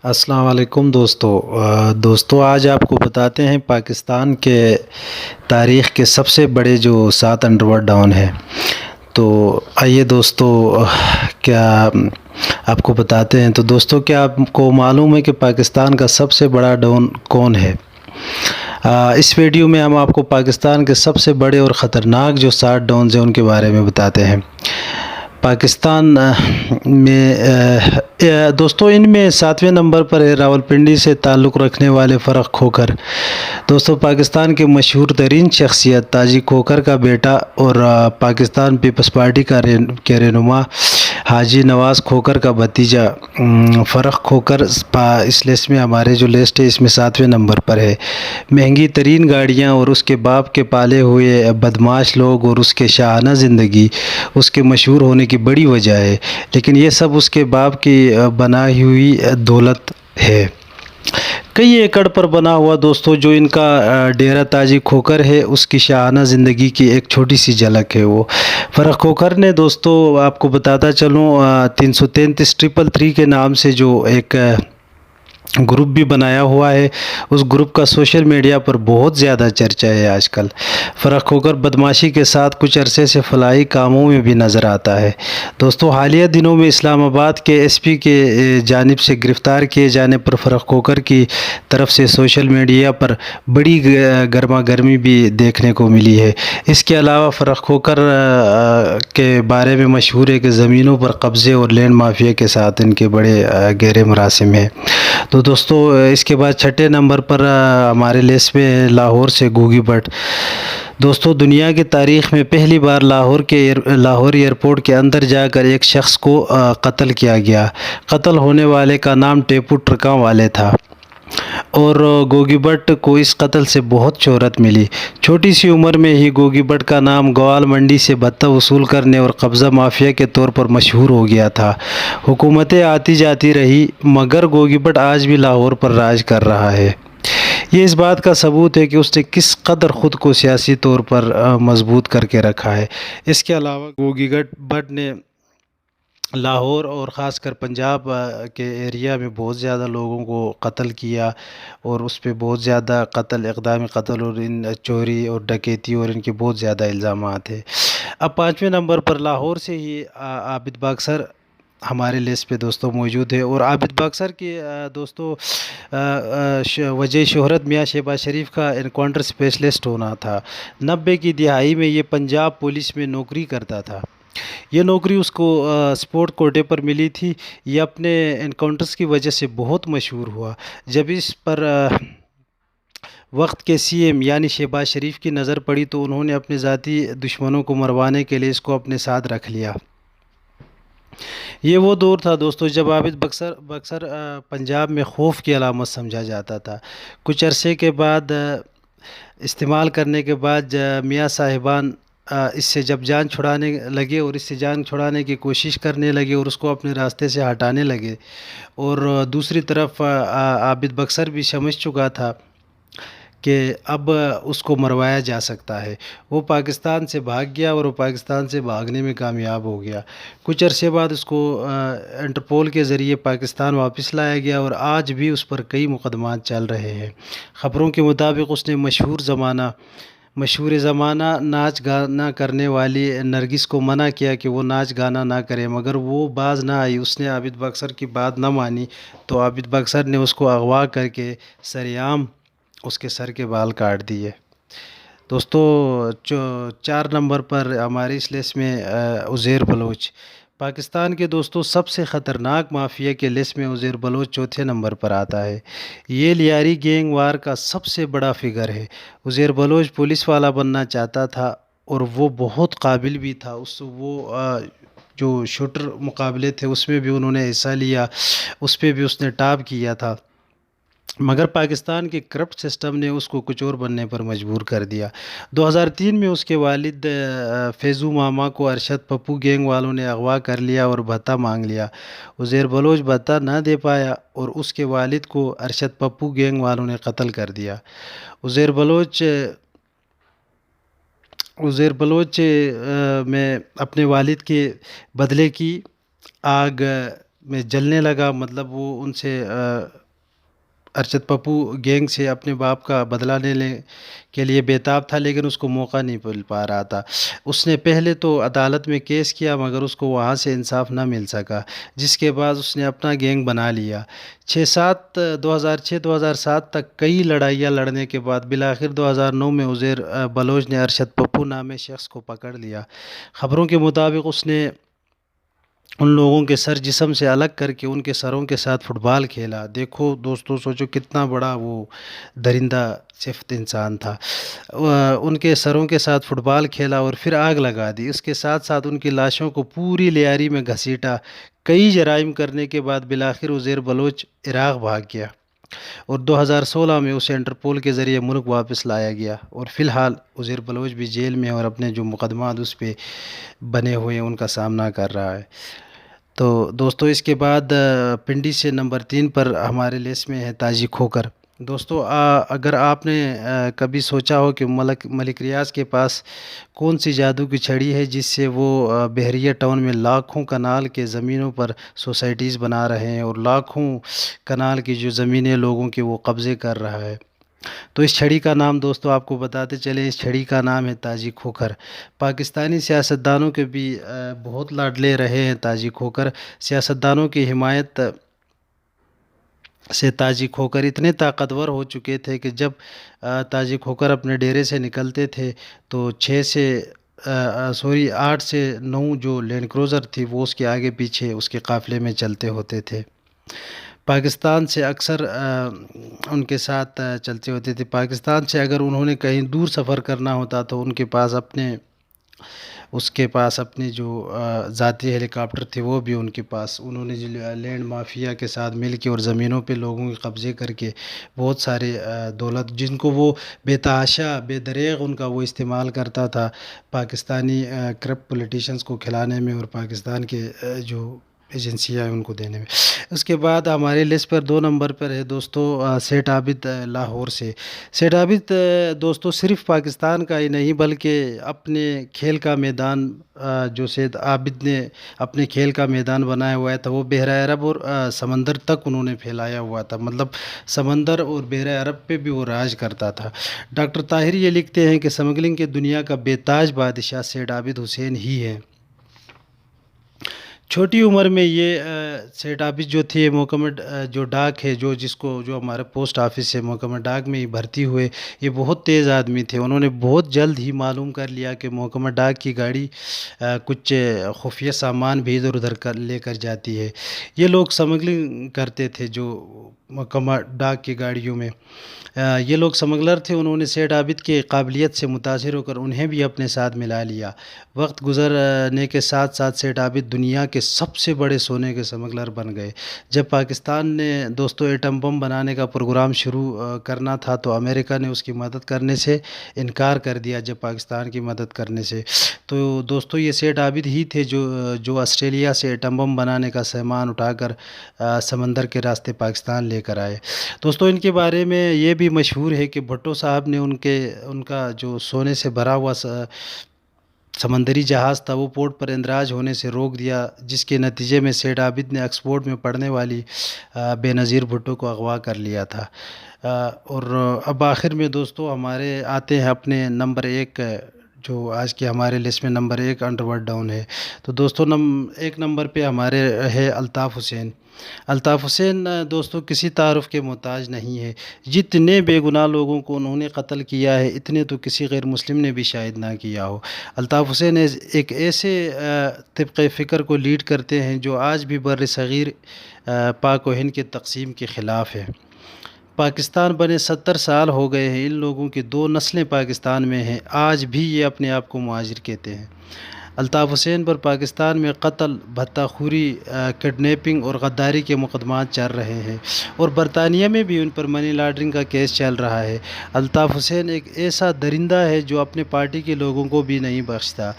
السلام علیکم دوستو آج آپ کو بتاتے ہیں پاکستان کے تاریخ کے سب سے بڑے جو 7 انڈر ورلڈ ڈاؤن ہیں۔ تو آئیے دوستو، کیا آپ کو بتاتے ہیں۔ تو دوستو، کیا آپ کو معلوم ہے کہ پاکستان کا سب سے بڑا ڈاؤن کون ہے؟ اس ویڈیو میں ہم آپ کو پاکستان کے سب سے بڑے اور خطرناک جو 7 ڈاؤنز ہیں ان کے بارے میں بتاتے ہیں۔ پاکستان میں دوستو، ان میں 7ویں نمبر پر ہے راولپنڈی سے تعلق رکھنے والے فرخ کھوکھر۔ دوستو، پاکستان کے مشہور ترین شخصیت تاجی کھوکھر کا بیٹا اور پاکستان پیپلز پارٹی کے رہنما حاجی نواز کھوکھر کا بھتیجا فرخ کھوکھر اس لسٹ میں، ہمارے جو لسٹ ہے اس میں 7ویں نمبر پر ہے۔ مہنگی ترین گاڑیاں اور اس کے باپ کے پالے ہوئے بدماش لوگ اور اس کے شاہانہ زندگی اس کے مشہور ہونے کی بڑی وجہ ہے، لیکن یہ سب اس کے باپ کی بنائی ہوئی دولت ہے۔ کئی ایکڑ پر بنا ہوا دوستو جو ان کا ڈیرہ تاجی کھوکھر ہے، اس کی شاہانہ زندگی کی ایک چھوٹی سی جھلک ہے وہ۔ فرخ کھوکھر نے دوستو، آپ کو بتاتا چلوں، 333 کے نام سے جو ایک گروپ بھی بنایا ہوا ہے، اس گروپ کا سوشل میڈیا پر بہت زیادہ چرچا ہے آج کل۔ فرخ کھوکھر بدماشی کے ساتھ کچھ عرصے سے فلاحی کاموں میں بھی نظر آتا ہے۔ دوستو، حالیہ دنوں میں اسلام آباد کے ایس پی کے جانب سے گرفتار کیے جانے پر فرخ کھوکھر کی طرف سے سوشل میڈیا پر بڑی گرما گرمی بھی دیکھنے کو ملی ہے۔ اس کے علاوہ فرخ کھوکھر کے بارے میں مشہور ہے کہ زمینوں پر قبضے اور لینڈ مافیا کے ساتھ ان کے بڑے گہرے مراسم ہیں۔ تو دوستو، اس کے بعد 6 نمبر پر ہمارے لسٹ میں ہے لاہور سے گوگی بٹ۔ دوستو، دنیا کی تاریخ میں پہلی بار لاہور ایئرپورٹ کے اندر جا کر ایک شخص کو قتل کیا گیا۔ قتل ہونے والے کا نام ٹیپو ٹرکاں والے تھا اور گوگی بٹ کو اس قتل سے بہت شہرت ملی۔ چھوٹی سی عمر میں ہی گوگی بٹ کا نام گوال منڈی سے بھتہ وصول کرنے اور قبضہ مافیا کے طور پر مشہور ہو گیا تھا۔ حکومتیں آتی جاتی رہی، مگر گوگی بٹ آج بھی لاہور پر راج کر رہا ہے۔ یہ اس بات کا ثبوت ہے کہ اس نے کس قدر خود کو سیاسی طور پر مضبوط کر کے رکھا ہے۔ اس کے علاوہ گوگی بٹ نے لاہور اور خاص کر پنجاب کے ایریا میں بہت زیادہ لوگوں کو قتل کیا اور اس پہ بہت زیادہ اقدام قتل اور چوری اور ڈکیتی اور ان کے بہت زیادہ الزامات ہیں۔ اب 5ویں نمبر پر لاہور سے ہی عابد باکسر ہمارے لسٹ پہ دوستوں موجود ہے، اور عابد باکسر کی دوستوں وجہ شہرت میاں شہباز شریف کا انکاؤنٹر اسپیشلسٹ ہونا تھا۔ 90 کی دہائی میں یہ پنجاب پولیس میں نوکری کرتا تھا۔ یہ نوکری اس کو سپورٹ کوٹے پر ملی تھی۔ یہ اپنے انکاؤنٹرز کی وجہ سے بہت مشہور ہوا۔ جب اس پر وقت کے سی ایم یعنی شہباز شریف کی نظر پڑی تو انہوں نے اپنے ذاتی دشمنوں کو مروانے کے لیے اس کو اپنے ساتھ رکھ لیا۔ یہ وہ دور تھا دوستو جب عابد باکسر پنجاب میں خوف کی علامت سمجھا جاتا تھا۔ کچھ عرصے کے بعد استعمال کرنے کے بعد میاں صاحبان اس سے جب جان چھڑانے لگے اور اس سے جان چھڑانے کی کوشش کرنے لگے اور اس کو اپنے راستے سے ہٹانے لگے، اور دوسری طرف عابد باکسر بھی سمجھ چکا تھا کہ اب اس کو مروایا جا سکتا ہے، وہ پاکستان سے بھاگ گیا اور وہ پاکستان سے بھاگنے میں کامیاب ہو گیا۔ کچھ عرصے بعد اس کو انٹرپول کے ذریعے پاکستان واپس لایا گیا اور آج بھی اس پر کئی مقدمات چل رہے ہیں۔ خبروں کے مطابق اس نے مشہور زمانہ ناچ گانا کرنے والی نرگس کو منع کیا کہ وہ ناچ گانا نہ کرے، مگر وہ باز نہ آئی۔ اس نے عابد باکسر کی بات نہ مانی تو عابد باکسر نے اس کو اغوا کر کے سریعام اس کے سر کے بال کاٹ دیے۔ دوستو، 4 نمبر پر ہماری اس لسٹ میں عزیر بلوچ۔ پاکستان کے دوستو سب سے خطرناک مافیا کے لسٹ میں عزیر بلوچ 4تھے نمبر پر آتا ہے۔ یہ لیاری گینگ وار کا سب سے بڑا فگر ہے۔ عزیر بلوچ پولیس والا بننا چاہتا تھا اور وہ بہت قابل بھی تھا۔ وہ جو شوٹر مقابلے تھے اس میں بھی انہوں نے حصہ لیا، اس پہ بھی اس نے ٹاپ کیا تھا، مگر پاکستان کے کرپٹ سسٹم نے اس کو کچھ اور بننے پر مجبور کر دیا۔ 2003 میں اس کے والد فیضو ماما کو ارشد پپو گینگ والوں نے اغوا کر لیا اور بھتہ مانگ لیا۔ عزیر بلوچ بھتہ نہ دے پایا اور اس کے والد کو ارشد پپو گینگ والوں نے قتل کر دیا۔ عزیر بلوچ میں اپنے والد کے بدلے کی آگ میں جلنے لگا، مطلب وہ ان سے ارشد پپو گینگ سے اپنے باپ کا بدلہ لینے کے لیے بےتاب تھا، لیکن اس کو موقع نہیں مل پا رہا تھا۔ اس نے پہلے تو عدالت میں کیس کیا، مگر اس کو وہاں سے انصاف نہ مل سکا، جس کے بعد اس نے اپنا گینگ بنا لیا۔ 2006 تک کئی لڑائیاں لڑنے کے بعد بالآخر 2009 میں عزیر بلوچ نے ارشد پپو نامی شخص کو پکڑ لیا۔ خبروں کے مطابق اس نے ان لوگوں کے سر جسم سے الگ کر کے ان کے سروں کے ساتھ فٹ بال کھیلا۔ دیکھو دوستو، سوچو کتنا بڑا وہ درندہ صفت انسان تھا۔ ان کے سروں کے ساتھ فٹ بال کھیلا اور پھر آگ لگا دی۔ اس کے ساتھ ساتھ ان کی لاشوں کو پوری لیاری میں گھسیٹا۔ کئی جرائم کرنے کے بعد بالآخر عزیر بلوچ عراق بھاگ گیا اور 2016 میں اسے انٹرپول کے ذریعے ملک واپس لایا گیا، اور فی الحال عزیر بلوچ بھی جیل میں اور اپنے جو مقدمات اس پہ بنے ہوئے ہیں ان کا سامنا کر رہا ہے۔ تو دوستو اس کے بعد پنڈی سے نمبر 3 پر ہمارے لسٹ میں ہے تاجی کھوکر۔ دوستو اگر آپ نے کبھی سوچا ہو کہ ملک ریاض کے پاس کون سی جادو کی چھڑی ہے جس سے وہ بحریہ ٹاؤن میں لاکھوں کنال کے زمینوں پر سوسائٹیز بنا رہے ہیں اور لاکھوں کنال کی جو زمینیں لوگوں کے وہ قبضے کر رہا ہے، تو اس چھڑی کا نام دوستو آپ کو بتاتے چلیں، اس چھڑی کا نام ہے تاجی کھوکر۔ پاکستانی سیاستدانوں کے بھی بہت لاڈلے رہے ہیں تاجی کھوکر۔ سیاستدانوں کی حمایت سے تاجی کھوکر اتنے طاقتور ہو چکے تھے کہ جب تاجی کھوکر اپنے ڈیرے سے نکلتے تھے تو 8 سے 9 جو لینڈ کروزر تھی وہ اس کے آگے پیچھے اس کے قافلے میں چلتے ہوتے تھے۔ پاکستان سے اکثر ان کے ساتھ چلتے ہوتے تھے۔ پاکستان سے اگر انہوں نے کہیں دور سفر کرنا ہوتا تو اس کے پاس اپنی جو ذاتی ہیلی کاپٹر تھے وہ بھی ان کے پاس، انہوں نے لینڈ مافیا کے ساتھ مل کے اور زمینوں پہ لوگوں کے قبضے کر کے بہت سارے دولت جن کو وہ بے تحاشا بے دریغ ان کا وہ استعمال کرتا تھا پاکستانی کرپٹ پولیٹیشنز کو کھلانے میں اور پاکستان کے جو ایجنسیاں ہیں ان کو دینے میں۔ اس کے بعد ہمارے لسٹ پر 2 نمبر پر ہے دوستو سیٹھ عابد لاہور سے۔ سیٹھ عابد دوستو صرف پاکستان کا ہی نہیں بلکہ اپنے کھیل کا میدان جو سیٹھ عابد نے اپنے کھیل کا میدان بنایا ہوا تھا وہ بحیرہ عرب اور سمندر تک انہوں نے پھیلایا ہوا تھا، مطلب سمندر اور بحیرہ عرب پہ بھی وہ راج کرتا تھا۔ ڈاکٹر طاہر یہ لکھتے ہیں کہ سمگلنگ کے دنیا کا بے تاج بادشاہ سیٹھ عابد حسین ہی ہے۔ چھوٹی عمر میں یہ سیٹھ عابد جو تھے محکمہ جو ڈاک ہے جو ہمارے پوسٹ آفس سے محکمہ ڈاک میں ہی بھرتی ہوئے، یہ بہت تیز آدمی تھے۔ انہوں نے بہت جلد ہی معلوم کر لیا کہ محکمہ ڈاک کی گاڑی کچھ خفیہ سامان بھی ادھر ادھر لے کر جاتی ہے۔ یہ لوگ سمگلنگ کرتے تھے جو محکمہ ڈاک کی گاڑیوں میں، یہ لوگ سمگلر تھے۔ انہوں نے سیٹھ عابد کی قابلیت سے متاثر ہو کر انہیں بھی اپنے ساتھ ملا لیا۔ وقت گزرنے کے ساتھ ساتھ سیٹھ عابد دنیا کے سب سے بڑے سونے کے سمگلر بن گئے۔ جب پاکستان نے دوستو ایٹم بم بنانے کا پروگرام شروع کرنا تھا تو امریکہ نے اس کی مدد کرنے سے انکار کر دیا جب پاکستان کی مدد کرنے سے۔ تو دوستو یہ سیٹھ عابد ہی تھے جو آسٹریلیا سے ایٹم بم بنانے کا سامان اٹھا کر سمندر کے راستے پاکستان لے کر آئے۔ دوستو ان کے بارے میں یہ بھی مشہور ہے کہ بھٹو صاحب نے ان کا جو سونے سے بھرا ہوا سمندری جہاز تھا وہ پورٹ پر اندراج ہونے سے روک دیا، جس کے نتیجے میں سیٹھ عابد نے آکسفورڈ میں پڑھنے والی بے نظیر بھٹو کو اغوا کر لیا تھا۔ اور اب آخر میں دوستو ہمارے آتے ہیں اپنے نمبر 1 جو آج کے ہمارے لسٹ میں نمبر 1 انڈر ورلڈ ڈاؤن ہے۔ تو دوستو 1 نمبر پہ ہمارے ہے الطاف حسین۔ الطاف حسین دوستو کسی تعارف کے محتاج نہیں ہے۔ جتنے بے گناہ لوگوں کو انہوں نے قتل کیا ہے اتنے تو کسی غیر مسلم نے بھی شاید نہ کیا ہو۔ الطاف حسین ایک ایسے طبقہ فکر کو لیڈ کرتے ہیں جو آج بھی بر صغیر پاک و ہند کے تقسیم کے خلاف ہے۔ پاکستان بنے 70 سال ہو گئے ہیں، ان لوگوں کی 2 نسلیں پاکستان میں ہیں، آج بھی یہ اپنے آپ کو مہاجر کہتے ہیں۔ الطاف حسین پر پاکستان میں قتل، بھتہ خوری، کڈنیپنگ اور غداری کے مقدمات چل رہے ہیں اور برطانیہ میں بھی ان پر منی لانڈرنگ کا کیس چل رہا ہے۔ الطاف حسین ایک ایسا درندہ ہے جو اپنے پارٹی کے لوگوں کو بھی نہیں بخشتا۔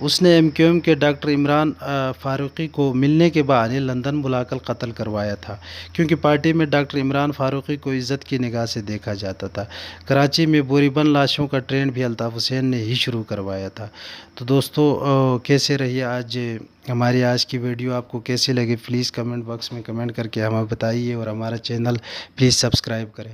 اس نے MQM کے ڈاکٹر عمران فاروقی کو ملنے کے بہانے لندن بلا کر قتل کروایا تھا، کیونکہ پارٹی میں ڈاکٹر عمران فاروقی کو عزت کی نگاہ سے دیکھا جاتا تھا۔ کراچی میں بوری بند لاشوں کا ٹرینڈ بھی الطاف حسین نے ہی شروع کروایا تھا۔ تو دوستو تو کیسے رہی آج ہماری آج کی ویڈیو، آپ کو کیسی لگی پلیز کمنٹ باکس میں کمنٹ کر کے ہمیں بتائیے، اور ہمارا چینل پلیز سبسکرائب کریں۔